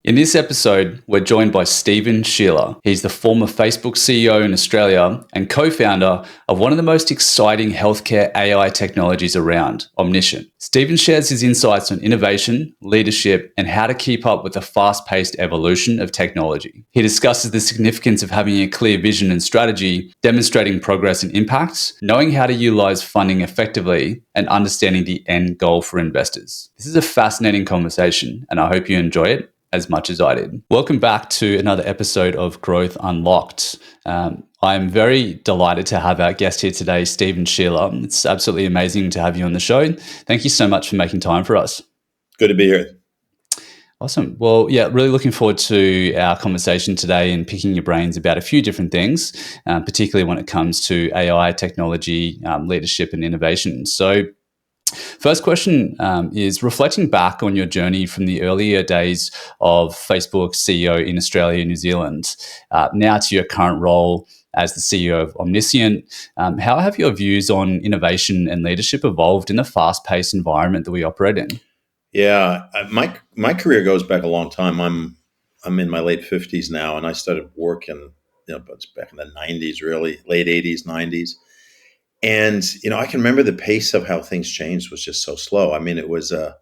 In this episode, we're joined by Scheeler. He's the former Facebook CEO in Australia and co-founder of one of the most exciting healthcare AI technologies around, Omniscient. Stephen shares his insights on innovation, leadership, and how to keep up with the fast-paced evolution of technology. He discusses the significance of having a clear vision and strategy, demonstrating progress and impact, knowing how to utilize funding effectively, and understanding the end goal for investors. This is a fascinating conversation, and I hope you enjoy it as much as I did. Welcome back to another episode of Growth Unlocked. I'm very delighted to have our guest here today, Stephen Scheeler. It's absolutely amazing to have you on the show. Thank you so much for making time for us. Good to be here. Awesome. Well, yeah, really looking forward to our conversation today and picking your brains about a few different things, particularly when it comes to AI, technology, leadership, and innovation. So, first question is reflecting back on your journey from the earlier days of Facebook CEO in Australia and New Zealand, now to your current role as the CEO of Omniscient. How have your views on innovation and leadership evolved in the fast-paced environment that we operate in? Yeah, my career goes back a long time. I'm in my late 50s now, and I started working, it's back in the 90s, really late 80s, 90s. And, I can remember the pace of how things changed was just so slow. I mean, it was the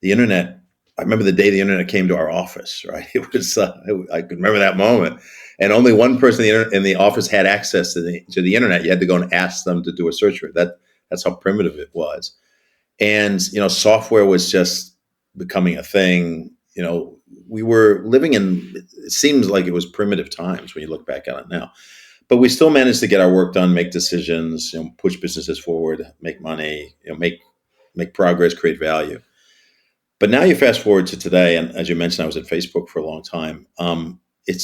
internet. I remember the day the internet came to our office, right? It was, I can remember that moment. And only one person in the office had access to the internet. You had to go and ask them to do a search for it. That's how primitive it was. And, software was just becoming a thing. We were living in, it seems like it was primitive times when you look back at it now. But we still managed to get our work done, make decisions, push businesses forward, make money, make progress, create value. But now you fast forward to today, and as you mentioned, I was at Facebook for a long time. It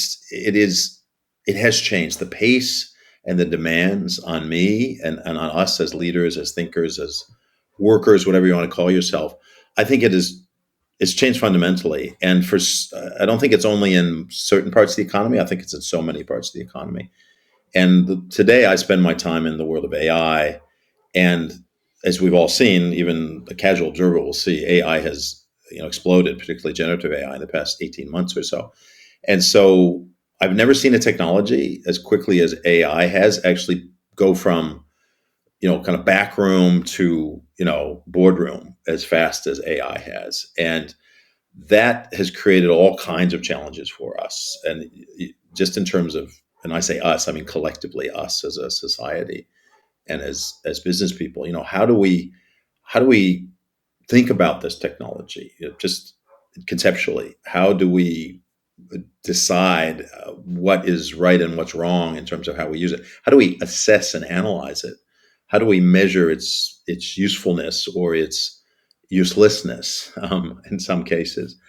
has changed. The pace and the demands on me and on us as leaders, as thinkers, as workers, whatever you want to call yourself. I think it's changed fundamentally. And I don't think it's only in certain parts of the economy. I think it's in so many parts of the economy. And today I spend my time in the world of AI. And as we've all seen, even a casual observer will see AI has exploded, particularly generative AI in the past 18 months or so. And so I've never seen a technology as quickly as AI has actually go from, kind of back room to, boardroom as fast as AI has. And that has created all kinds of challenges for us. And just in terms of, and I say us, I mean collectively us as a society and as business people, how do we think about this technology? Just conceptually, how do we decide what is right and what's wrong in terms of how we use it? How do we assess and analyze it? How do we measure its usefulness or its uselessness in some cases?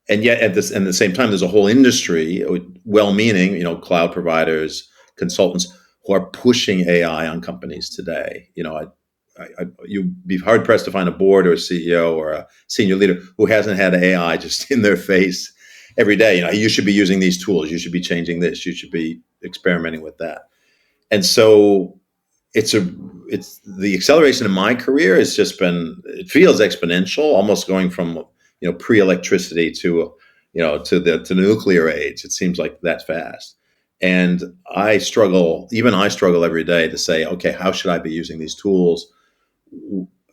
And yet at the same time, there's a whole industry, well-meaning, cloud providers, consultants who are pushing AI on companies today. You'd be hard pressed to find a board or a CEO or a senior leader who hasn't had AI just in their face every day. You should be using these tools. You should be changing this. You should be experimenting with that. And so it's the acceleration in my career has just been, it feels exponential, almost going from pre-electricity to the nuclear age. It seems like that fast. And I struggle every day to say, okay, how should I be using these tools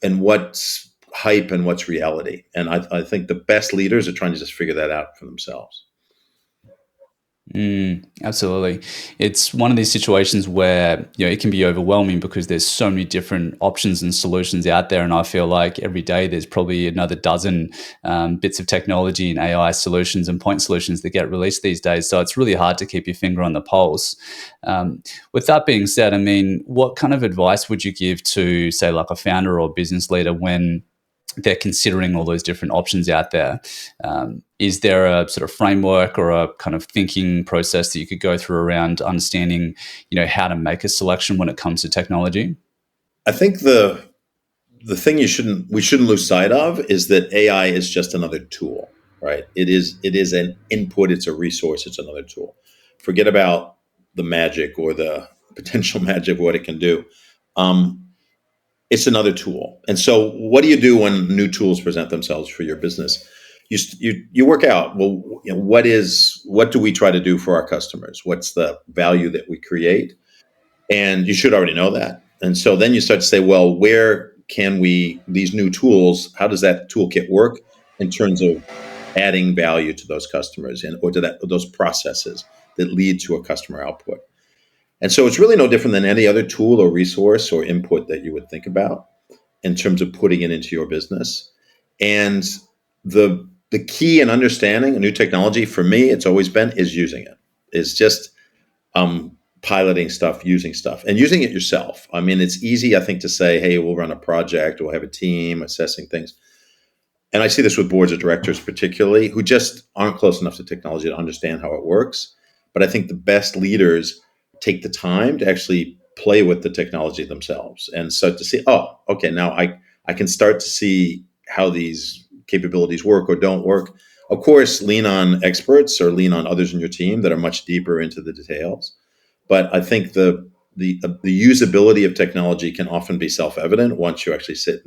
and what's hype and what's reality? And I think the best leaders are trying to just figure that out for themselves. Absolutely. It's one of these situations where it can be overwhelming because there's so many different options and solutions out there, and I feel like every day there's probably another dozen bits of technology and AI solutions and point solutions that get released these days. So it's really hard to keep your finger on the pulse. With that being said, I mean, what kind of advice would you give to, say, like a founder or business leader when they're considering all those different options out there? Is there a sort of framework or a kind of thinking process that you could go through around understanding, how to make a selection when it comes to technology? I think the thing we shouldn't lose sight of is that AI is just another tool, right? It is an input. It's a resource. It's another tool. Forget about the magic or the potential magic of what it can do. It's another tool. And so what do you do when new tools present themselves for your business? you work out, well, what do we try to do for our customers? What's the value that we create? And you should already know that. And so then you start to say, well, where can these new tools, how does that toolkit work in terms of adding value to those customers or to those processes that lead to a customer output? And so it's really no different than any other tool or resource or input that you would think about in terms of putting it into your business. And the key in understanding a new technology for me, it's always been, is using it. It's just piloting stuff, using stuff, and using it yourself. I mean, it's easy, I think, to say, hey, we'll run a project, we'll have a team assessing things. And I see this with boards of directors particularly, who just aren't close enough to technology to understand how it works. But I think the best leaders take the time to actually play with the technology themselves and start to see, oh, okay, now I can start to see how these capabilities work or don't work. Of course, lean on experts or lean on others in your team that are much deeper into the details. But I think the usability of technology can often be self-evident once you actually sit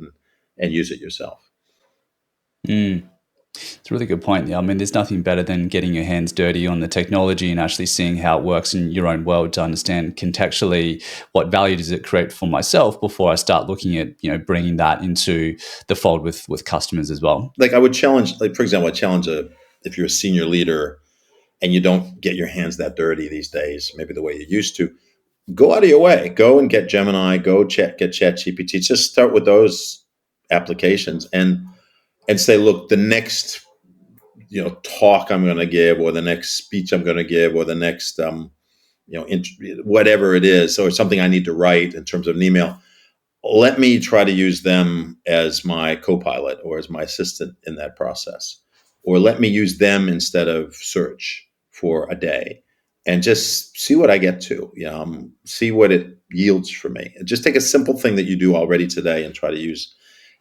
and use it yourself. It's a really good point. Yeah, I mean, there's nothing better than getting your hands dirty on the technology and actually seeing how it works in your own world to understand contextually what value does it create for myself before I start looking at, bringing that into the fold with customers as well. Like I would challenge, for example, if you're a senior leader and you don't get your hands that dirty these days, maybe the way you used to, go out of your way. Go and get Gemini, get ChatGPT. Just start with those applications and say, look, the next talk I'm going to give, or the next speech I'm going to give, or the next whatever it is, or something I need to write in terms of an email, let me try to use them as my co-pilot or as my assistant in that process, or let me use them instead of search for a day and just see what I get to, see what it yields for me. And just take a simple thing that you do already today and try to use.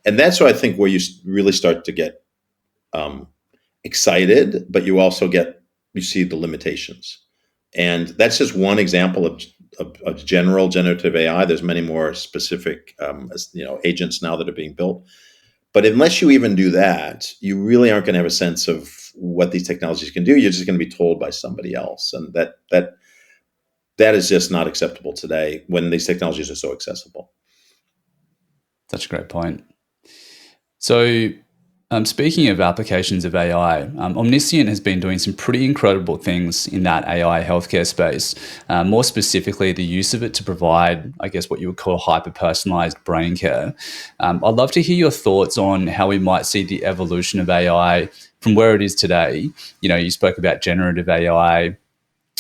And that's what I think where you really start to get excited, but you also see the limitations. And that's just one example of general generative AI. There's many more specific, agents now that are being built. But unless you even do that, you really aren't going to have a sense of what these technologies can do. You're just going to be told by somebody else, and that is just not acceptable today when these technologies are so accessible. That's a great point. So, speaking of applications of AI, Omniscient has been doing some pretty incredible things in that AI healthcare space. More specifically, the use of it to provide, I guess, what you would call hyper-personalised brain care. I'd love to hear your thoughts on how we might see the evolution of AI from where it is today. You spoke about generative AI.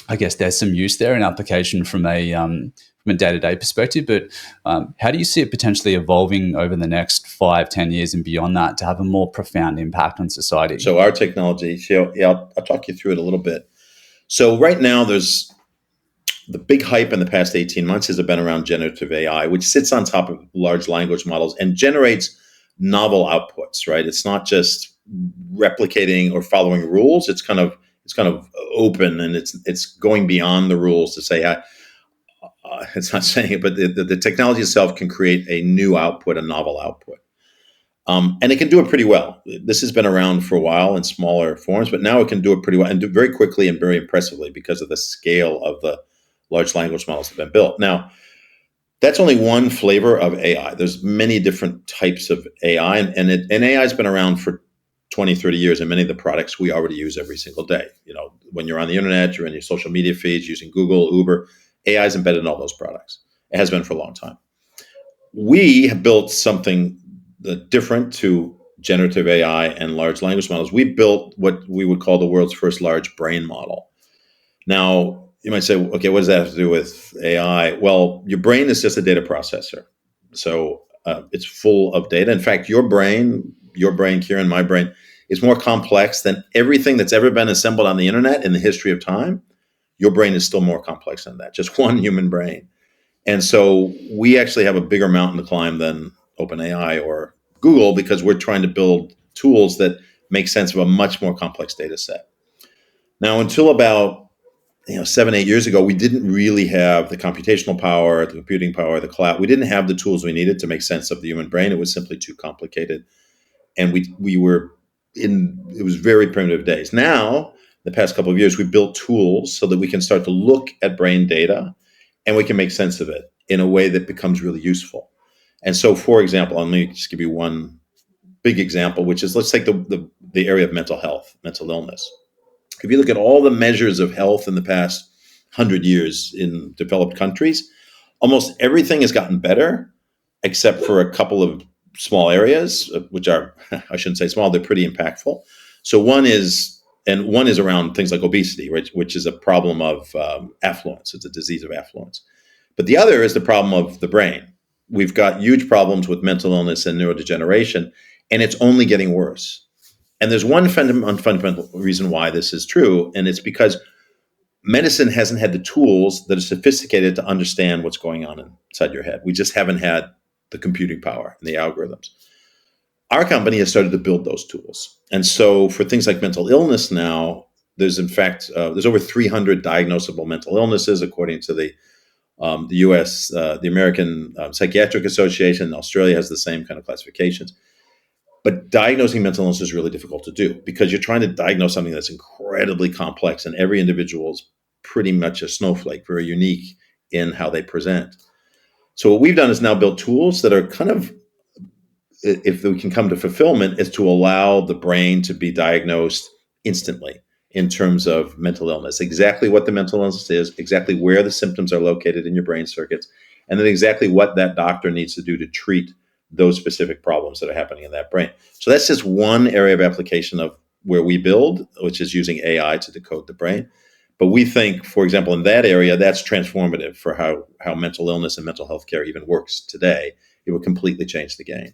I guess there's some use there in application from a day-to-day perspective, but how do you see it potentially evolving over the next 5-10 years and beyond that to have a more profound impact on society? So our technology, I'll talk you through it a little bit. So right now there's the big hype in the past 18 months has been around generative AI, which sits on top of large language models and generates novel outputs, right? It's not just replicating or following rules. It's kind of open, and it's going beyond the rules to say, it's not saying it, but the technology itself can create a new output, a novel output. And it can do it pretty well. This has been around for a while in smaller forms, but now it can do it pretty well and do it very quickly and very impressively because of the scale of the large language models that have been built. Now, that's only one flavor of AI. There's many different types of AI, and AI has been around for 20, 30 years, and many of the products we already use every single day. When you're on the internet, you're in your social media feeds, using Google, Uber, AI is embedded in all those products. It has been for a long time. We have built something different to generative AI and large language models. We built what we would call the world's first large brain model. Now, you might say, okay, what does that have to do with AI? Well, your brain is just a data processor. So it's full of data. In fact, your brain, Kieran, my brain, is more complex than everything that's ever been assembled on the internet in the history of time. Your brain is still more complex than that, just one human brain. And so we actually have a bigger mountain to climb than OpenAI or Google, because we're trying to build tools that make sense of a much more complex data set. Now, until about 7-8 years ago, we didn't really have the computational power, the computing power, the cloud. We didn't have the tools we needed to make sense of the human brain. It was simply too complicated. And we were it was very primitive days. Now, the past couple of years, we built tools so that we can start to look at brain data and we can make sense of it in a way that becomes really useful. And so, for example, let me just give you one big example, which is, let's take the area of mental health, mental illness. If you look at all the measures of health in the past 100 years in developed countries, almost everything has gotten better, except for a couple of small areas, which are, I shouldn't say small, they're pretty impactful. So one is around things like obesity, which is a problem of affluence. It's a disease of affluence. But the other is the problem of the brain. We've got huge problems with mental illness and neurodegeneration, and it's only getting worse. And there's one fundamental reason why this is true, and it's because medicine hasn't had the tools that are sophisticated to understand what's going on inside your head. We just haven't had the computing power and the algorithms. Our company has started to build those tools. And so for things like mental illness now, there's in fact, there's over 300 diagnosable mental illnesses, according to the US, the American Psychiatric Association. Australia has the same kind of classifications. But diagnosing mental illness is really difficult to do because you're trying to diagnose something that's incredibly complex, and every individual is pretty much a snowflake, very unique in how they present. So what we've done is now build tools that are kind of, if we can come to fulfillment, is to allow the brain to be diagnosed instantly in terms of mental illness, exactly what the mental illness is, exactly where the symptoms are located in your brain circuits, and then exactly what that doctor needs to do to treat those specific problems that are happening in that brain. So that's just one area of application of where we build, which is using AI to decode the brain. But we think, for example, in that area, that's transformative for how mental illness and mental health care even works today. It would completely change the game.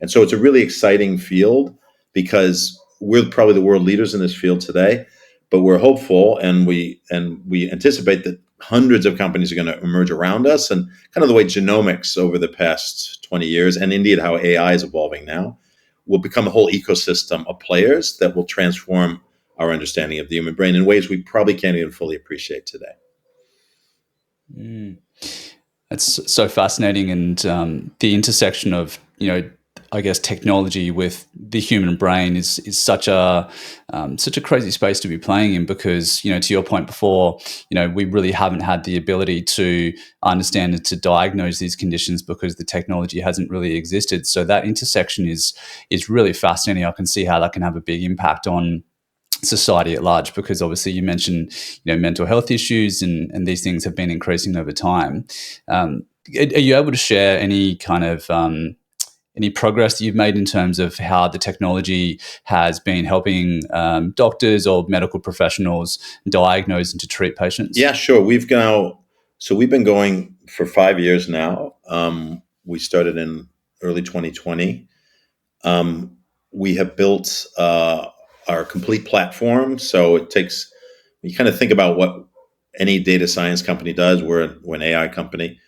And so it's a really exciting field because we're probably the world leaders in this field today, but we're hopeful and we anticipate that hundreds of companies are going to emerge around us, and kind of the way genomics over the past 20 years, and indeed how AI is evolving now, will become a whole ecosystem of players that will transform our understanding of the human brain in ways we probably can't even fully appreciate today. That's so fascinating, and the intersection of, I guess, technology with the human brain is such a crazy space to be playing in, because, to your point before, we really haven't had the ability to understand and to diagnose these conditions because the technology hasn't really existed. So that intersection is really fascinating. I can see how that can have a big impact on society at large, because obviously you mentioned mental health issues, and these things have been increasing over time. Are you able to share any kind of any progress that you've made in terms of how the technology has been helping doctors or medical professionals diagnose and to treat patients? Yeah, sure. We've been going for 5 years now. We started in early 2020. We have built our complete platform. So you kind of think about what any data science company does. We're an AI company.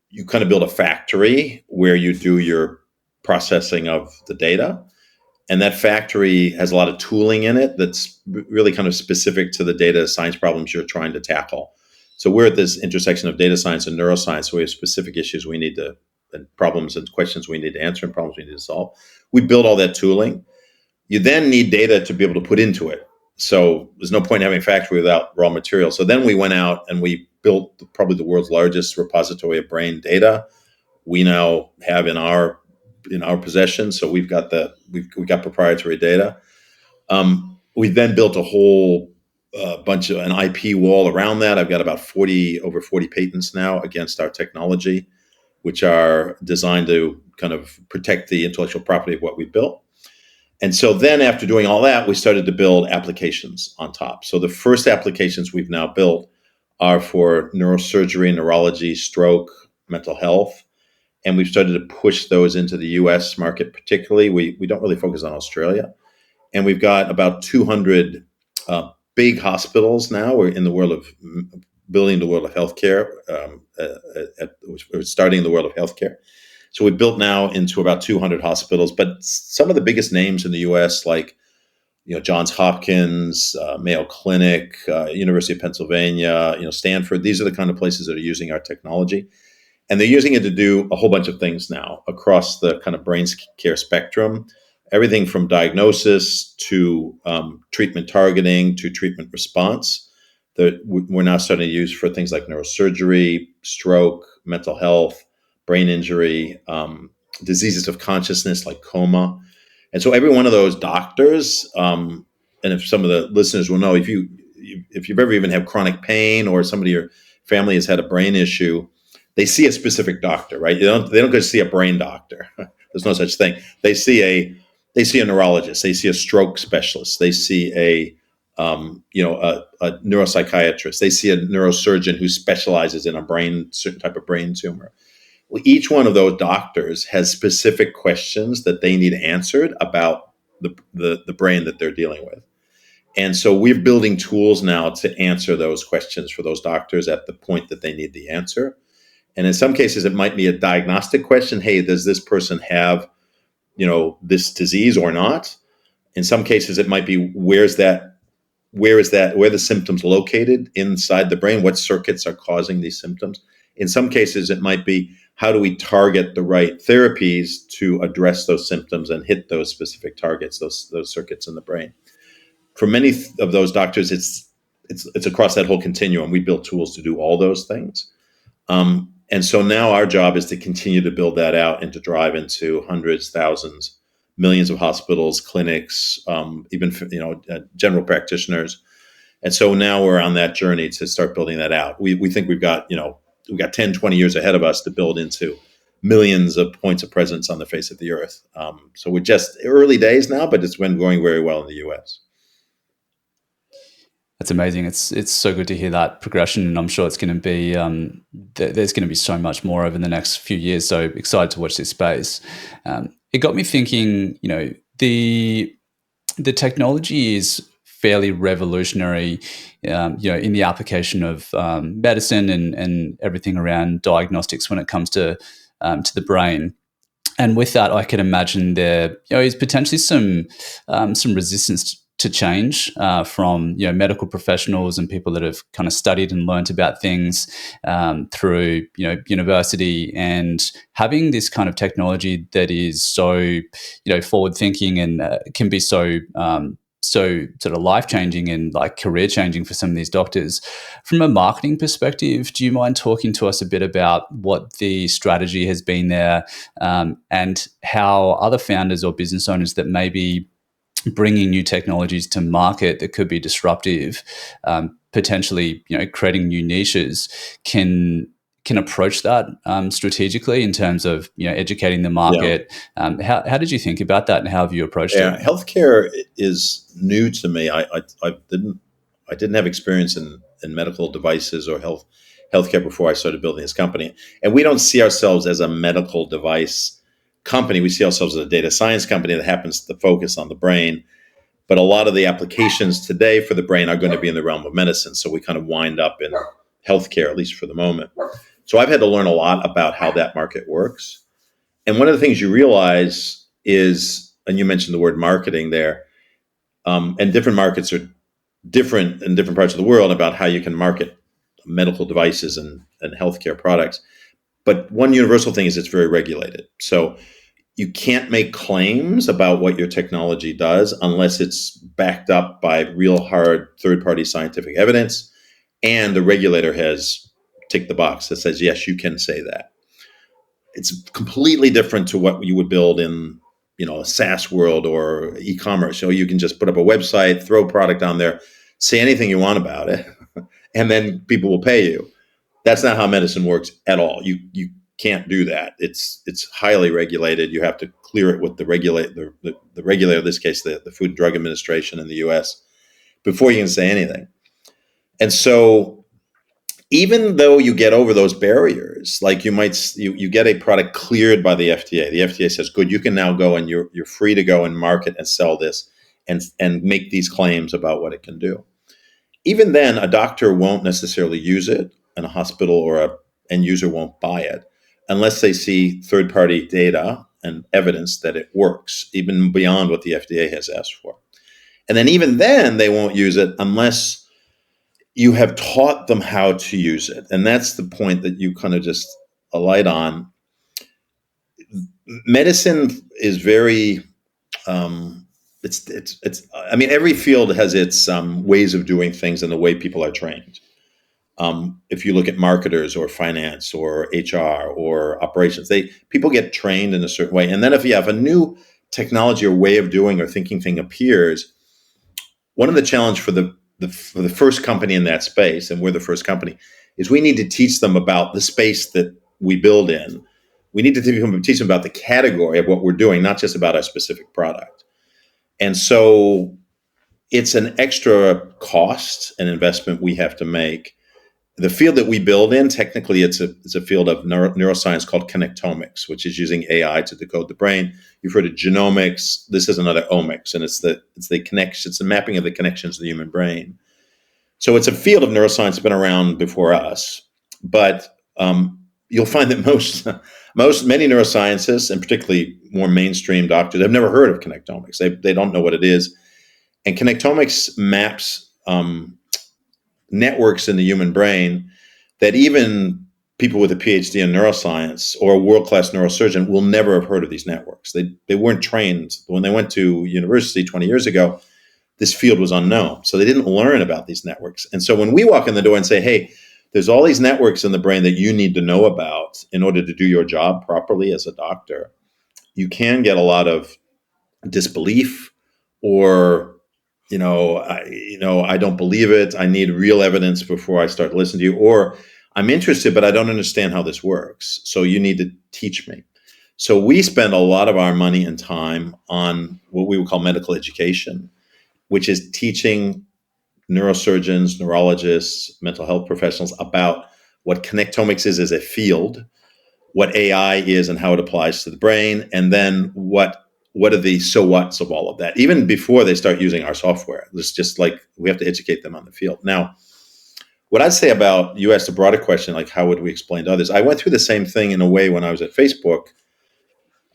You kind of build a factory where you do your processing of the data. And that factory has a lot of tooling in it that's really kind of specific to the data science problems you're trying to tackle. So we're at this intersection of data science and neuroscience. So we have specific issues and problems and questions we need to answer and problems we need to solve. We build all that tooling. You then need data to be able to put into it. So there's no point in having a factory without raw material. So then we went out and we built probably the world's largest repository of brain data. We now have in our possession. So we've got proprietary data. We then built a whole bunch of an IP wall around that. I've got about over 40 patents now against our technology, which are designed to kind of protect the intellectual property of what we built. And so then after doing all that, we started to build applications on top. So the first applications we've now built are for neurosurgery, neurology, stroke, mental health. And we've started to push those into the US market particularly. We don't really focus on Australia. And we've got about 200 big hospitals now. We're in the world of building the world of healthcare. We're starting the world of healthcare. So we built now into about 200 hospitals. But some of the biggest names in the US, like Johns Hopkins, Mayo Clinic, University of Pennsylvania, Stanford, these are the kind of places that are using our technology. And they're using it to do a whole bunch of things now across the kind of brain care spectrum. everything from diagnosis to treatment targeting to treatment response that we're now starting to use for things like neurosurgery, stroke, mental health, brain injury, diseases of consciousness like coma. And so every one of those doctors, and if some of the listeners will know, if you've ever even had chronic pain or somebody in your family has had a brain issue, they see a specific doctor, right? They don't go to see a brain doctor. There's no such thing. They see a neurologist. They see a stroke specialist. They see a neuropsychiatrist. They see a neurosurgeon who specializes in certain type of brain tumor. Well, each one of those doctors has specific questions that they need answered about the brain that they're dealing with. And so we're building tools now to answer those questions for those doctors at the point that they need the answer. And in some cases, it might be a diagnostic question. Hey, does this person have, this disease or not? In some cases, it might be where the symptoms located inside the brain? What circuits are causing these symptoms? In some cases, it might be how do we target the right therapies to address those symptoms and hit those specific targets, those circuits in the brain. For many of those doctors, it's across that whole continuum. We build tools to do all those things. And so now our job is to continue to build that out and to drive into hundreds, thousands, millions of hospitals, clinics, even general practitioners. And so now we're on that journey to start building that out. We think we've got 10, 20 years ahead of us to build into millions of points of presence on the face of the earth. So we're just early days now, but it's been going very well in the US. That's amazing. It's so good to hear that progression, and I'm sure it's going to be there's going to be so much more over the next few years. So excited to watch this space. It got me thinking. The technology is fairly revolutionary. In the application of medicine and everything around diagnostics when it comes to the brain. And with that, I can imagine there is potentially some resistance to change from medical professionals and people that have kind of studied and learnt about things through university, and having this kind of technology that is so forward thinking and can be so sort of life-changing and like career-changing for some of these doctors. From a marketing perspective, do you mind talking to us a bit about what the strategy has been there, and how other founders or business owners that may be bringing new technologies to market that could be disruptive, potentially creating new niches, can approach that strategically in terms of educating the market? Yeah. How did you think about that, and how have you approached it? Healthcare is new to me. I didn't have experience in medical devices or healthcare before I started building this company, and we don't see ourselves as a medical device company. We see ourselves as a data science company that happens to focus on the brain. But a lot of the applications today for the brain are going to be in the realm of medicine. So we kind of wind up in healthcare, at least for the moment. So I've had to learn a lot about how that market works. And one of the things you realize is, and you mentioned the word marketing there, and different markets are different in different parts of the world about how you can market medical devices and healthcare products. But one universal thing is it's very regulated. So you can't make claims about what your technology does unless it's backed up by real hard third-party scientific evidence, and the regulator has ticked the box that says, yes, you can say that. It's completely different to what you would build in a SaaS world or e-commerce. So you can just put up a website, throw a product on there, say anything you want about it, and then people will pay you. That's not how medicine works at all. You can't do that. It's highly regulated. You have to clear it with the regulator, in this case, the Food and Drug Administration in the US, before you can say anything. And so even though you get over those barriers, like you get a product cleared by the FDA. The FDA says, good, you can now go and you're free to go and market and sell this and make these claims about what it can do. Even then, a doctor won't necessarily use it, and a hospital or an end user won't buy it unless they see third-party data and evidence that it works, even beyond what the FDA has asked for. And then even then, they won't use it unless you have taught them how to use it. And that's the point that you kind of just alight on. Medicine is very it's. I mean, every field has its ways of doing things and the way people are trained. If you look at marketers or finance or HR or operations, people get trained in a certain way. And then if you have a new technology or way of doing or thinking thing appears, one of the challenge for the first company in that space, and we're the first company, is we need to teach them about the space that we build in. We need to teach them about the category of what we're doing, not just about our specific product. And so it's an extra cost and investment we have to make. The field that we build in, technically, it's a field of neuroscience called connectomics, which is using AI to decode the brain. You've heard of genomics. This is another omics, and it's the connection. It's the mapping of the connections of the human brain. So it's a field of neuroscience that's been around before us, but you'll find that many neuroscientists, and particularly more mainstream doctors, have never heard of connectomics. They don't know what it is, and connectomics maps networks in the human brain that even people with a PhD in neuroscience or a world-class neurosurgeon will never have heard of these networks. They weren't trained. When they went to university 20 years ago, this field was unknown. So they didn't learn about these networks. And so when we walk in the door and say, hey, there's all these networks in the brain that you need to know about in order to do your job properly as a doctor, you can get a lot of disbelief or I don't believe it. I need real evidence before I start listening to you. Or I'm interested, but I don't understand how this works. So you need to teach me. So we spend a lot of our money and time on what we would call medical education, which is teaching neurosurgeons, neurologists, mental health professionals about what connectomics is as a field, what AI is and how it applies to the brain, and then what are the so whats of all of that, even before they start using our software. It's just like we have to educate them on the field. Now, what I'd say about, you asked a broader question, like how would we explain to others? I went through the same thing in a way when I was at Facebook,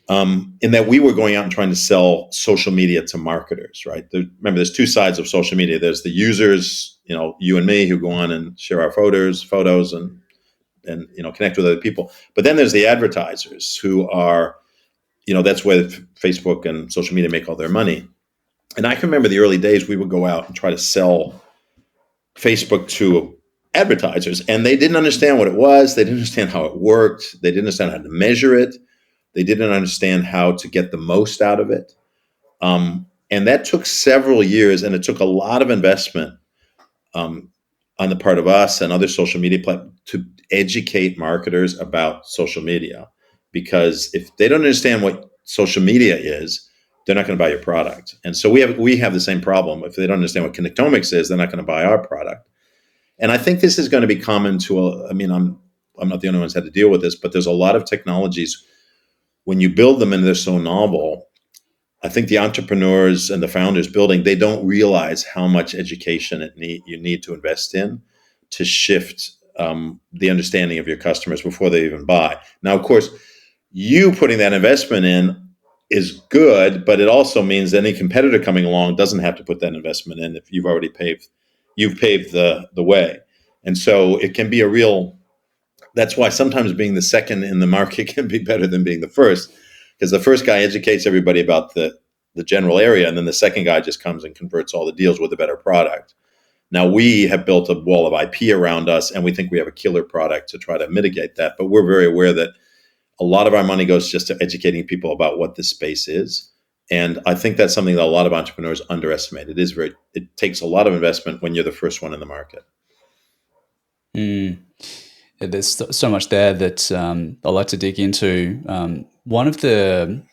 in that we were going out and trying to sell social media to marketers, right? Remember, there's two sides of social media. There's the users, you and me, who go on and share our photos and connect with other people. But then there's the advertisers who are, that's where Facebook and social media make all their money. And I can remember the early days we would go out and try to sell Facebook to advertisers, and they didn't understand what it was. They didn't understand how it worked. They didn't understand how to measure it. They didn't understand how to get the most out of it. And that took several years, and it took a lot of investment on the part of us and other social media platforms to educate marketers about social media. Because if they don't understand what social media is, they're not going to buy your product. And so we have the same problem. If they don't understand what connectomics is, they're not going to buy our product. And I think this is going to be common to I'm not the only one who's had to deal with this, but there's a lot of technologies, when you build them and they're so novel, I think the entrepreneurs and the founders building, they don't realize how much education you need to invest in to shift the understanding of your customers before they even buy. Now, of course, you putting that investment in is good, but it also means any competitor coming along doesn't have to put that investment in if you've already paved the way. And so it can be that's why sometimes being the second in the market can be better than being the first, because the first guy educates everybody about the general area, and then the second guy just comes and converts all the deals with a better product. Now, we have built a wall of IP around us, and we think we have a killer product to try to mitigate that, but we're very aware that a lot of our money goes just to educating people about what this space is. And I think that's something that a lot of entrepreneurs underestimate. It takes a lot of investment when you're the first one in the market. Yeah, there's so much there that I'd like to dig into. One of the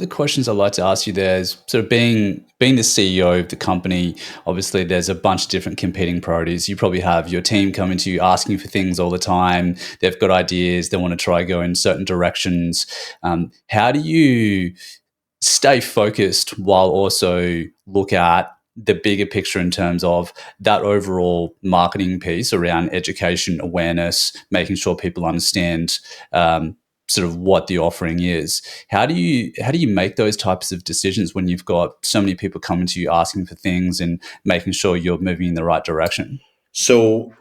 questions I'd like to ask you there is sort of being the CEO of the company. Obviously, there's a bunch of different competing priorities. You probably have your team coming to you asking for things all the time. They've got ideas. They want to try go in certain directions. How do you stay focused while also look at the bigger picture in terms of that overall marketing piece around education, awareness, making sure people understand sort of what the offering is? How do you make those types of decisions when you've got so many people coming to you asking for things and making sure you're moving in the right direction? So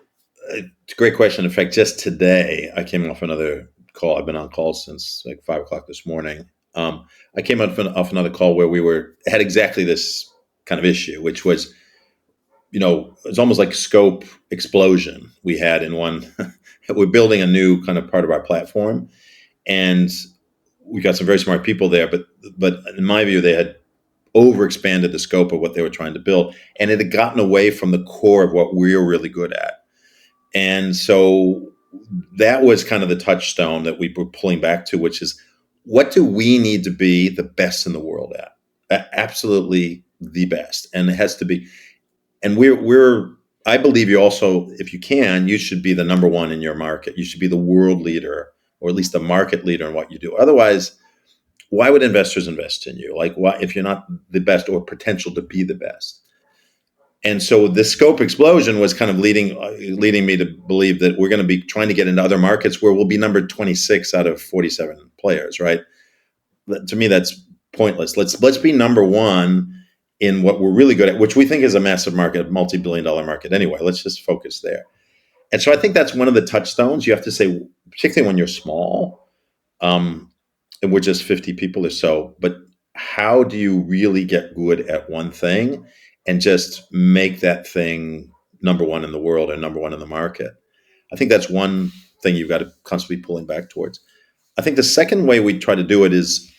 it's a great question. In fact, just today I came off another call. I've been on calls since like 5 o'clock this morning. I came off another call where we had exactly this kind of issue, which was, it's almost like scope explosion we had in one. We're building a new kind of part of our platform, and we got some very smart people there, but in my view, they had overexpanded the scope of what they were trying to build, and it had gotten away from the core of what we're really good at. And so that was kind of the touchstone that we were pulling back to, which is, what do we need to be the best in the world at? Absolutely the best. And it has to be, and I believe you also, if you can, you should be the number one in your market. You should be the world leader, or at least the market leader in what you do. Otherwise, why would investors invest in you? Like, why, if you're not the best or potential to be the best? And so the scope explosion was kind of leading me to believe that we're going to be trying to get into other markets where we'll be number 26 out of 47 players, right? To me, that's pointless. Let's be number one in what we're really good at, which we think is a massive market, a multi-billion-dollar market anyway. Let's just focus there. And so I think that's one of the touchstones. You have to say, particularly when you're small, and we're just 50 people or so, but how do you really get good at one thing and just make that thing number one in the world or number one in the market? I think that's one thing you've got to constantly pulling back towards. I think the second way we try to do it is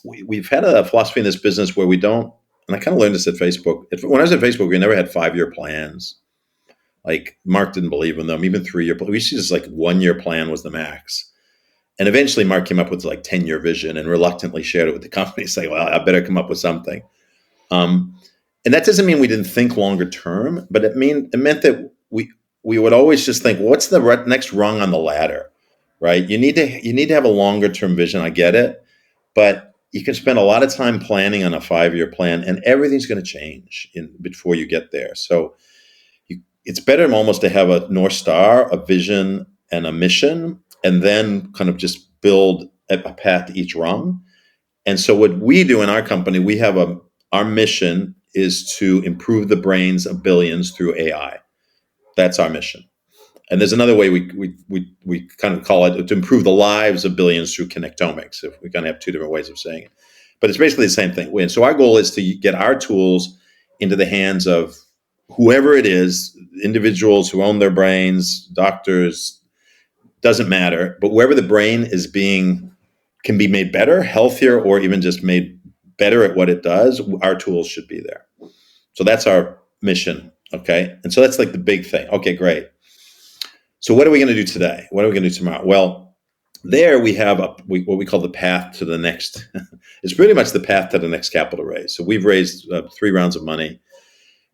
we've had a philosophy in this business where we don't, and I kind of learned this at Facebook. When I was at Facebook, we never had 5-year plans. Like, Mark didn't believe in them, even 3-year plans. We used to just, like, 1-year plan was the max. And eventually Mark came up with like 10-year vision and reluctantly shared it with the company, saying, well, I better come up with something. And that doesn't mean we didn't think longer term, but it meant that we would always just think, what's the next rung on the ladder, right? You need to have a longer term vision. I get it, but you can spend a lot of time planning on a 5-year plan, and everything's going to change before you get there. So it's better almost to have a North Star, a vision, and a mission, and then kind of just build a path to each rung. And so what we do in our company, we have our mission is to improve the brains of billions through AI. That's our mission. And there's another way we kind of call it to improve the lives of billions through connectomics. If we kind of have two different ways of saying it, but it's basically the same thing. And so our goal is to get our tools into the hands of whoever it is, individuals who own their brains, doctors, doesn't matter, but wherever the brain can be made better, healthier, or even just made better at what it does, our tools should be there. So that's our mission. Okay. And so that's like the big thing. Okay, great. So what are we going to do today? What are we going to do tomorrow? Well, there we have what we call the path to the next. It's pretty much the path to the next capital raise. So we've raised 3 rounds of money.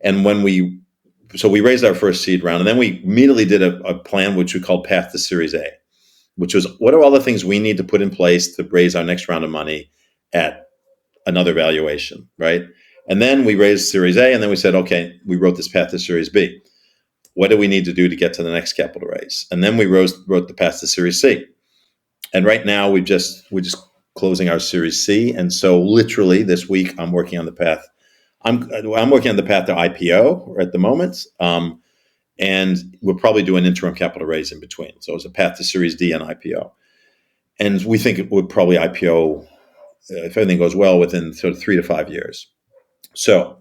And we raised our first seed round, and then we immediately did a plan which we called Path to Series A, which was, what are all the things we need to put in place to raise our next round of money at another valuation, right? And then we raised Series A, and then we said, okay, we wrote this Path to Series B. What do we need to do to get to the next capital raise? And then we wrote the Path to Series C. And right now we're just closing our Series C. And so literally this week I'm working on the path. I'm working on the path to IPO at the moment. And we'll probably do an interim capital raise in between. So it's a path to Series D and IPO. And we think it would probably IPO, if everything goes well, within sort of 3 to 5 years. So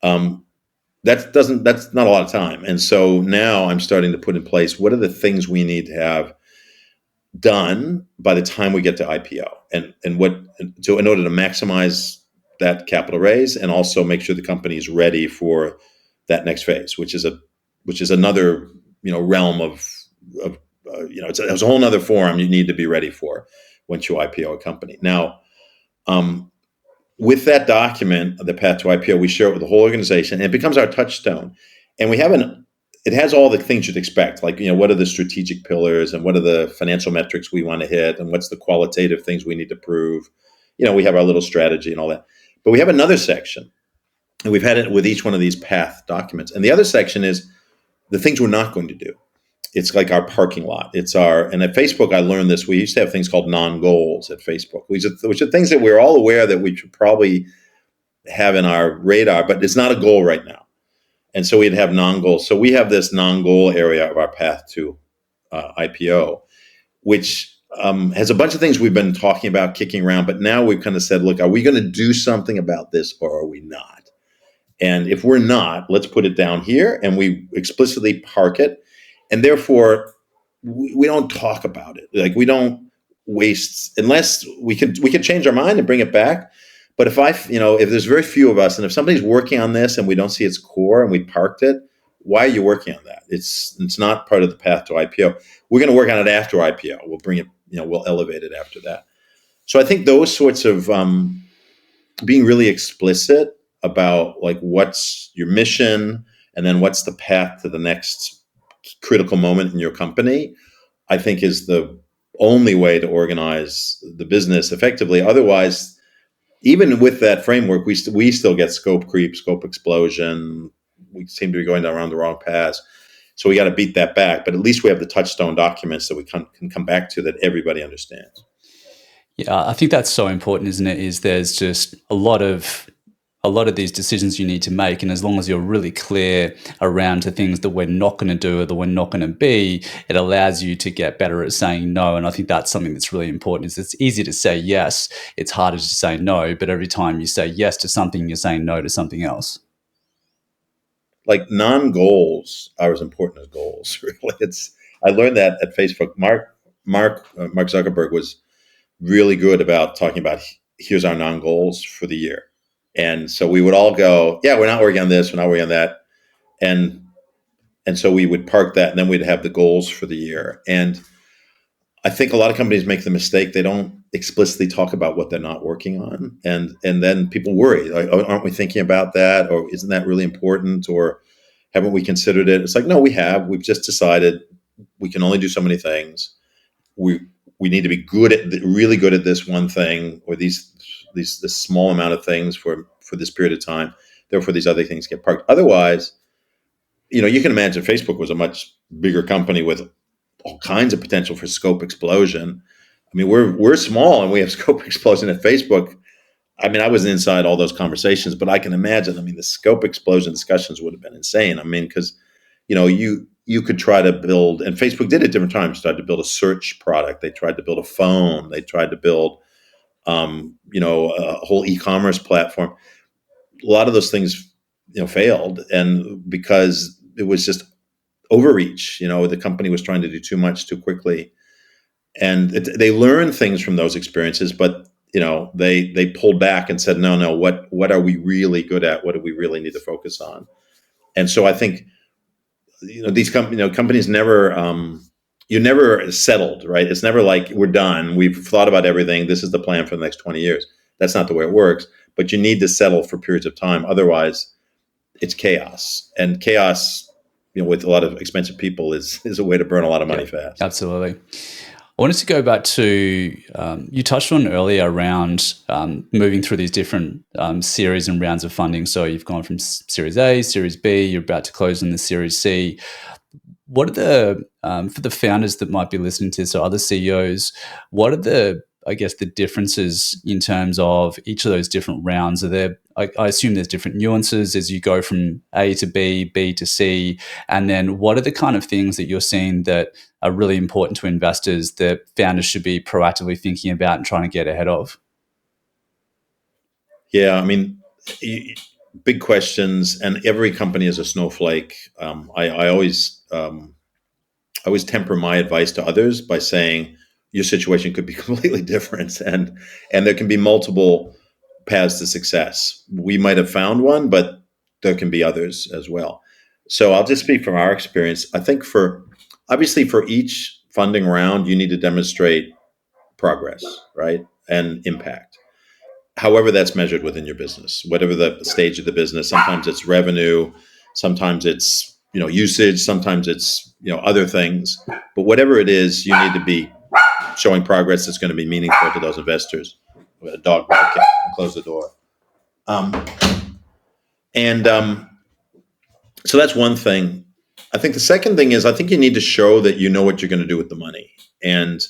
that's not a lot of time. And so now I'm starting to put in place, what are the things we need to have done by the time we get to IPO, and in order to maximize that capital raise and also make sure the company is ready for that next phase, which is another realm of it's a whole other forum you need to be ready for once you IPO a company. Now, with that document, the path to IPO, we share it with the whole organization, and it becomes our touchstone. And it has all the things you'd expect, like, what are the strategic pillars and what are the financial metrics we want to hit and what's the qualitative things we need to prove. We have our little strategy and all that. But we have another section, and we've had it with each one of these path documents. And the other section is the things we're not going to do. It's like our parking lot. And at Facebook, I learned this. We used to have things called non-goals at Facebook, which are things that we're all aware that we should probably have in our radar, but it's not a goal right now. And so we'd have non-goals. So we have this non-goal area of our path to IPO, which has a bunch of things we've been talking about, kicking around, but now we've kind of said, look, are we going to do something about this or are we not? And if we're not, let's put it down here, and we explicitly park it. And therefore, we don't talk about it. Like, we don't waste, unless we could change our mind and bring it back. But if there's very few of us, and if somebody's working on this and we don't see its core and we parked it, why are you working on that? It's not part of the path to IPO. We're going to work on it after IPO. We'll bring it, we'll elevate it after that. So I think those sorts of being really explicit about, like, what's your mission and then what's the path to the next critical moment in your company, I think is the only way to organize the business effectively. Otherwise, even with that framework, we still get scope creep, scope explosion. We seem to be going around the wrong paths. So we got to beat that back. But at least we have the touchstone documents that we can come back to that everybody understands. Yeah, I think that's so important, isn't it? Is there's just a lot of these decisions you need to make, and as long as you're really clear around the things that we're not going to do or that we're not going to be, it allows you to get better at saying no. And I think that's something that's really important. Is it's easy to say yes, it's harder to say no. But every time you say yes to something, you're saying no to something else. Like, non-goals are as important as goals. Really, I learned that at Facebook. Mark Zuckerberg was really good about talking about, here's our non-goals for the year. And so we would all go, yeah, we're not working on this, we're not working on that. And so we would park that, and then we'd have the goals for the year. And I think a lot of companies make the mistake, they don't explicitly talk about what they're not working on. And then people worry, like, oh, aren't we thinking about that? Or isn't that really important? Or haven't we considered it? It's like, no, we have. We've just decided we can only do so many things. We need to be really good at this one thing, or this small amount of things for this period of time. Therefore, these other things get parked. Otherwise, you can imagine Facebook was a much bigger company with all kinds of potential for scope explosion. I mean, we're small and we have scope explosion at Facebook. I mean, I wasn't inside all those conversations, but I can imagine. I mean, the scope explosion discussions would have been insane. I mean, because you could try to build, and Facebook did at different times, tried to build a search product. They tried to build a phone. They tried to build, a whole e-commerce platform. A lot of those things, failed, and because it was just overreach. The company was trying to do too much too quickly, and they learned things from those experiences, but they pulled back and said, no, what are we really good at? What do we really need to focus on? And so I think these companies never you're never settled, right? It's never like, we're done, we've thought about everything, this is the plan for the next 20 years. That's not the way it works. But you need to settle for periods of time. Otherwise, it's chaos. And chaos, with a lot of expensive people, is a way to burn a lot of money fast. Absolutely. I wanted to go back to, you touched on earlier around moving through these different series and rounds of funding. So you've gone from Series A, Series B, you're about to close in the Series C. What are the, for the founders that might be listening to this, or other CEOs, what are the differences in terms of each of those different rounds? Are there, I assume there's different nuances as you go from A to B, B to C, and then what are the kind of things that you're seeing that are really important to investors that founders should be proactively thinking about and trying to get ahead of? Yeah, I mean, big questions, and every company is a snowflake. I always temper my advice to others by saying your situation could be completely different, and there can be multiple paths to success. We might have found one, but there can be others as well. So I'll just speak from our experience. I think obviously for each funding round, you need to demonstrate progress, right? And impact. However that's measured within your business, whatever the stage of the business. Sometimes it's revenue, sometimes it's usage, sometimes it's other things. But whatever it is, you need to be showing progress that's going to be meaningful to those investors. We had a dog barking. Close the door. So that's one thing. I think the second thing is, I think you need to show that you know what you're going to do with the money, and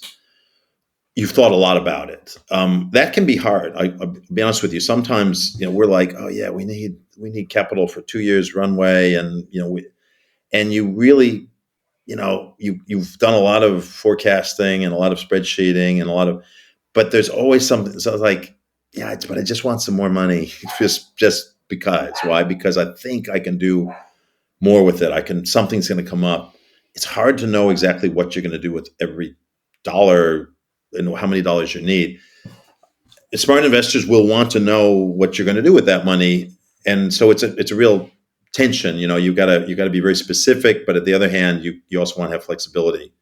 you've thought a lot about it. That can be hard. I'll be honest with you. Sometimes we're like, oh yeah, we need capital for 2 years runway, and you really you've done a lot of forecasting and a lot of spreadsheeting and but there's always something. So I was like, yeah, but I just want some more money, just because. Why? Because I think I can do more with it. Something's going to come up. It's hard to know exactly what you're going to do with every dollar and how many dollars you need. Smart investors will want to know what you're going to do with that money, and so it's a real tension. You've got to be very specific, but at the other hand, you also want to have flexibility.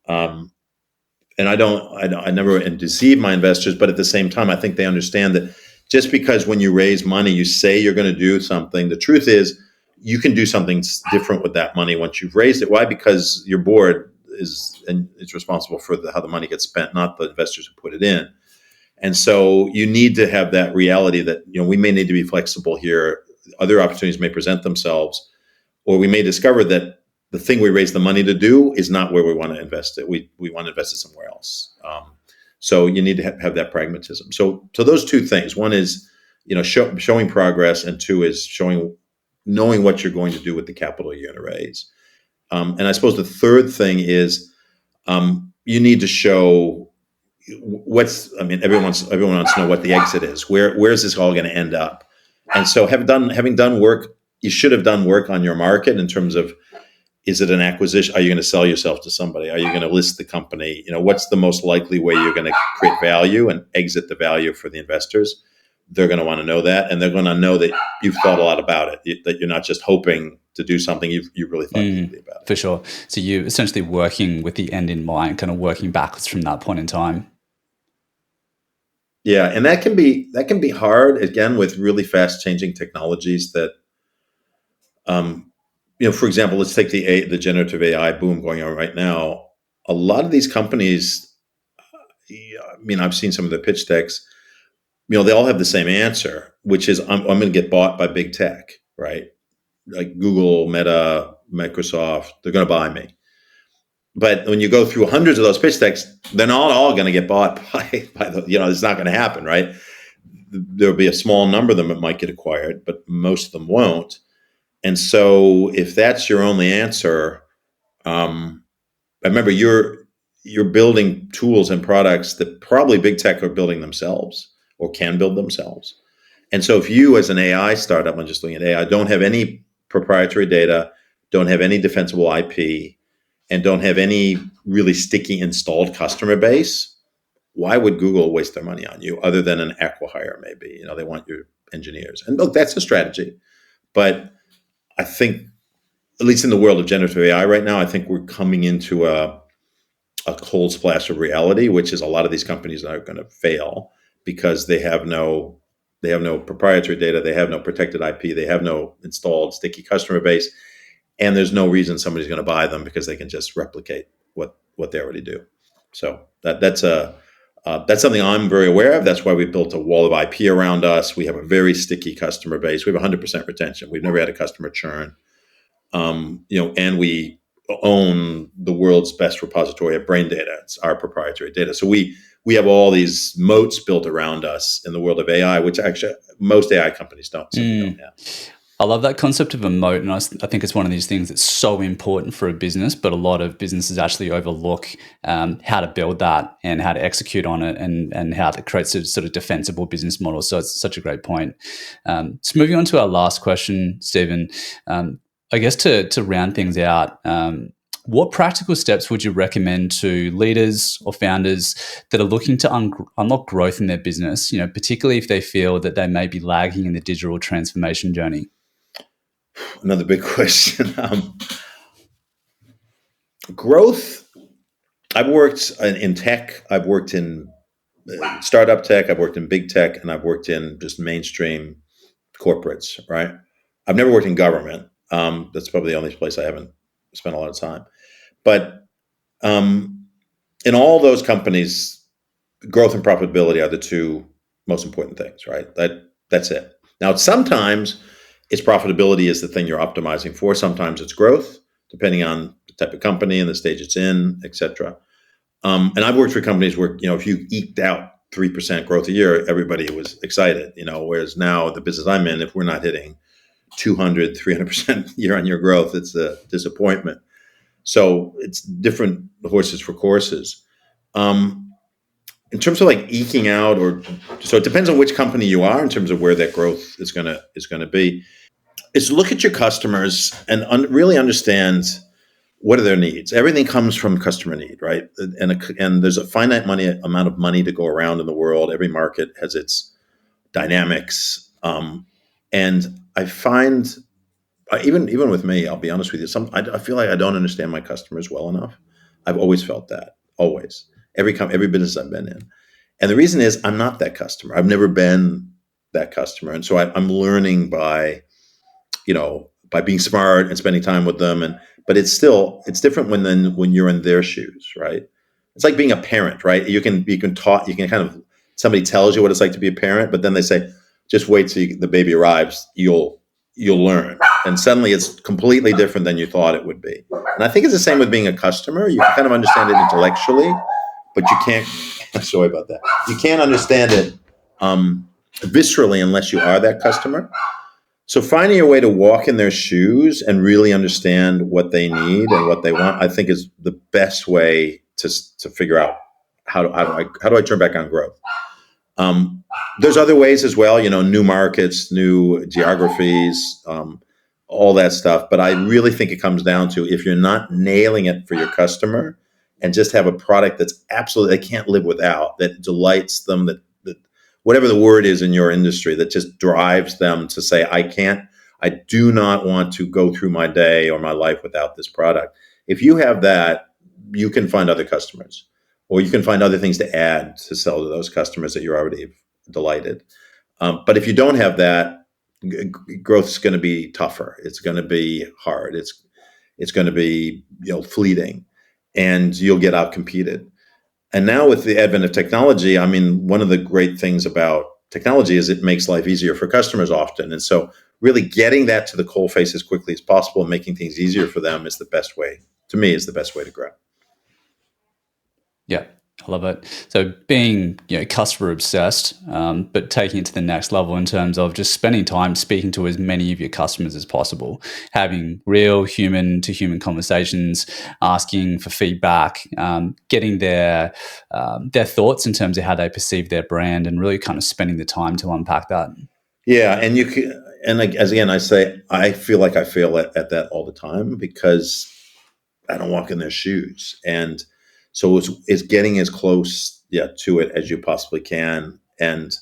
And I never deceive my investors, but at the same time, I think they understand that just because when you raise money, you say you're going to do something, the truth is you can do something different with that money once you've raised it. Why? Because your board is responsible for how the money gets spent, not the investors who put it in. And so you need to have that reality that, we may need to be flexible here. Other opportunities may present themselves, or we may discover that the thing we raise the money to do is not where we want to invest it. We want to invest it somewhere else. So you need to have that pragmatism. So those two things. One is, showing progress, and two is knowing what you're going to do with the capital you're going to raise. And I suppose the third thing is you need to show everyone wants to know what the exit is. Where's this all going to end up? And so having done work, you should have done work on your market in terms of, is it an acquisition? Are you going to sell yourself to somebody? Are you going to list the company? What's the most likely way you're going to create value and exit the value for the investors? They're going to want to know that, and they're going to know that you've thought a lot about it, that you're not just hoping to do something, you really thought deeply about it. For sure. So you're essentially working with the end in mind, kind of working backwards from that point in time. Yeah, and that can be hard, again, with really fast changing technologies that, for example, let's take the generative AI boom going on right now. A lot of these companies, I've seen some of the pitch decks, they all have the same answer, which is I'm going to get bought by big tech, right? Like Google, Meta, Microsoft, they're going to buy me. But when you go through hundreds of those pitch decks, they're not all going to get bought by the, it's not going to happen, right? There'll be a small number of them that might get acquired, but most of them won't. And so if that's your only answer, I remember you're building tools and products that probably big tech are building themselves or can build themselves. And so if you, as an AI startup, I'm just looking at AI, don't have any proprietary data, don't have any defensible IP, and don't have any really sticky installed customer base, why would Google waste their money on you other than an acqui-hire maybe? They want your engineers. And look, that's a strategy. But I think, at least in the world of generative AI right now, I think we're coming into a cold splash of reality, which is a lot of these companies are going to fail because they have no proprietary data, they have no protected IP, they have no installed sticky customer base, and there's no reason somebody's going to buy them because they can just replicate what they already do. So that's something I'm very aware of. That's why we built a wall of IP around us. We have a very sticky customer base. We have 100% retention. We've never had a customer churn. And we own the world's best repository of brain data. It's our proprietary data. So we have all these moats built around us in the world of AI, which actually most AI companies don't. So we don't have. I love that concept of a moat, and I think it's one of these things that's so important for a business, but a lot of businesses actually overlook how to build that and how to execute on it and how to create sort of defensible business models. So it's such a great point. So moving on to our last question, Stephen, I guess to round things out, what practical steps would you recommend to leaders or founders that are looking to unlock growth in their business, particularly if they feel that they may be lagging in the digital transformation journey? Another big question. Growth. I've worked in tech. I've worked in startup tech. I've worked in big tech, and I've worked in just mainstream corporates. Right. I've never worked in government. That's probably the only place I haven't spent a lot of time. But in all those companies, growth and profitability are the two most important things. Right. That's it. Now, sometimes its profitability is the thing you're optimizing for. Sometimes it's growth, depending on the type of company and the stage it's in, et cetera. And I've worked for companies where, if you eked out 3% growth a year, everybody was excited, whereas now the business I'm in, if we're not hitting 200, 300% year-on-year growth, it's a disappointment. So it's different horses for courses. Um, in terms of like eking out, or so it depends on which company you are in terms of where that growth is going to be. Is look at your customers and really understand what are their needs. Everything comes from customer need, right? And there's a finite amount of money to go around in the world. Every market has its dynamics, and I find even with me, I'll be honest with you. I feel like I don't understand my customers well enough. I've always felt that, always. Every business I've been in, and the reason is I'm not that customer. I've never been that customer, and so I'm learning by being smart and spending time with them. But it's different when you're in their shoes, right? It's like being a parent, right? You can kind of, somebody tells you what it's like to be a parent, but then they say, just wait till the baby arrives, you'll learn, and suddenly it's completely different than you thought it would be. And I think it's the same with being a customer. You can kind of understand it intellectually, but you can't. Sorry about that. You can't understand it viscerally unless you are that customer. So finding a way to walk in their shoes and really understand what they need and what they want, I think, is the best way to figure out how do I turn back on growth. There's other ways as well, new markets, new geographies, all that stuff. But I really think it comes down to, if you're not nailing it for your customer and just have a product that's absolutely they can't live without, that delights them, that whatever the word is in your industry, that just drives them to say, I do not want to go through my day or my life without this product. If you have that, you can find other customers, or you can find other things to add to sell to those customers that you're already delighted. But if you don't have that, growth is going to be tougher. It's going to be hard. It's going to be fleeting, and you'll get outcompeted. And now with the advent of technology, I mean, one of the great things about technology is it makes life easier for customers often. And so really getting that to the coalface as quickly as possible and making things easier for them is the best way, to me, is the best way to grow. Yeah, I love it. So being customer obsessed, but taking it to the next level in terms of just spending time speaking to as many of your customers as possible, having real human to human conversations, asking for feedback, getting their thoughts in terms of how they perceive their brand, and really kind of spending the time to unpack that. Yeah, and you can, and as again I say, I feel like I fail at that all the time because I don't walk in their shoes, and so it's getting as close, to it as you possibly can, and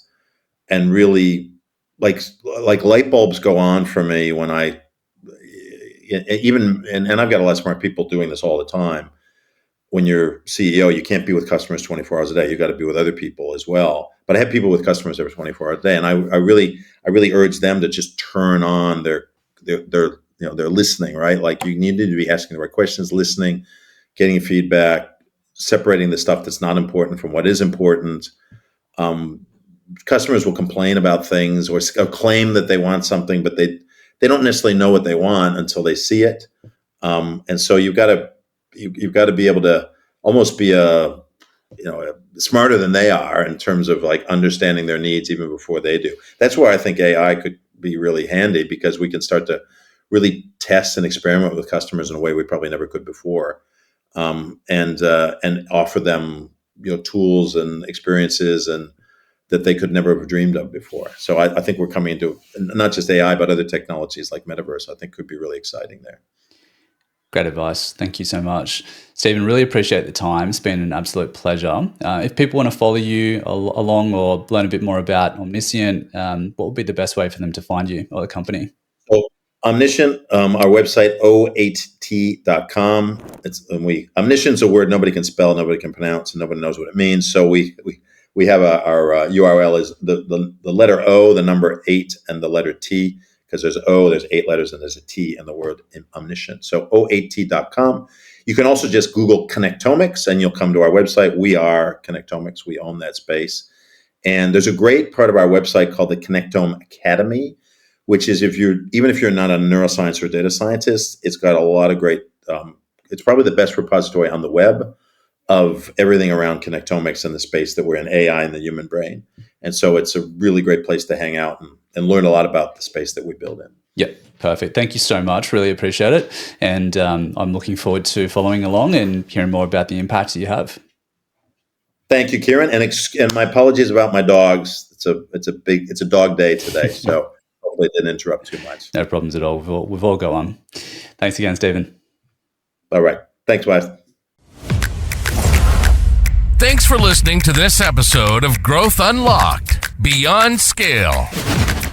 really, like light bulbs go on for me when I even and I've got a lot of smart people doing this all the time. When you're CEO, you can't be with customers 24 hours a day. You got to be with other people as well. But I have people with customers every 24 hours a day, and I really urge them to just turn on their listening, right? Like, you need to be asking the right questions, listening, getting feedback, separating the stuff that's not important from what is important. Customers will complain about things or claim that they want something, but they don't necessarily know what they want until they see it. And so you've got to be able to almost be smarter than they are in terms of like understanding their needs even before they do. That's where I think AI could be really handy, because we can start to really test and experiment with customers in a way we probably never could before, and offer them tools and experiences and that they could never have dreamed of before. So I think we're coming into not just AI, but other technologies like metaverse. I think could be really exciting there. Great advice. Thank you so much, Stephen. Really appreciate the time. It's been an absolute pleasure. If people want to follow you along or learn a bit more about Omniscient, what would be the best way for them to find you or the company? So Omniscient, our website, o8t.com. Omniscient's a word nobody can spell, nobody can pronounce, and nobody knows what it means. So we have our URL is the letter O, the number 8, and the letter T, because there's there's 8 letters, and there's a T in the word omniscient. So o8t.com. You can also just Google connectomics, and you'll come to our website. We are Connectomics. We own that space. And there's a great part of our website called the Connectome Academy, which is even if you're not a neuroscience or data scientist, it's got a lot of great, it's probably the best repository on the web of everything around connectomics and the space that we're in, AI and the human brain. And so it's a really great place to hang out and learn a lot about the space that we build in. Yep. Perfect. Thank you so much. Really appreciate it. And I'm looking forward to following along and hearing more about the impact you have. Thank you, Kieran. And my apologies about my dogs. It's a dog day today. So hopefully it didn't interrupt too much. No problems at all. We've all go on. Thanks again, Stephen. All right. Thanks, Wes. Thanks for listening to this episode of Growth Unlocked Beyond Scale.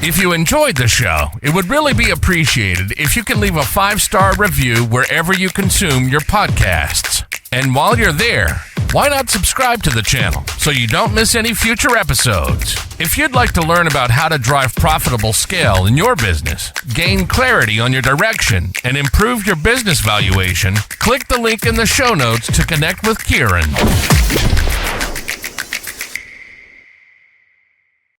If you enjoyed the show, it would really be appreciated if you can leave a 5-star review wherever you consume your podcasts. And while you're there, why not subscribe to the channel so you don't miss any future episodes? If you'd like to learn about how to drive profitable scale in your business, gain clarity on your direction, and improve your business valuation, click the link in the show notes to connect with Kieran.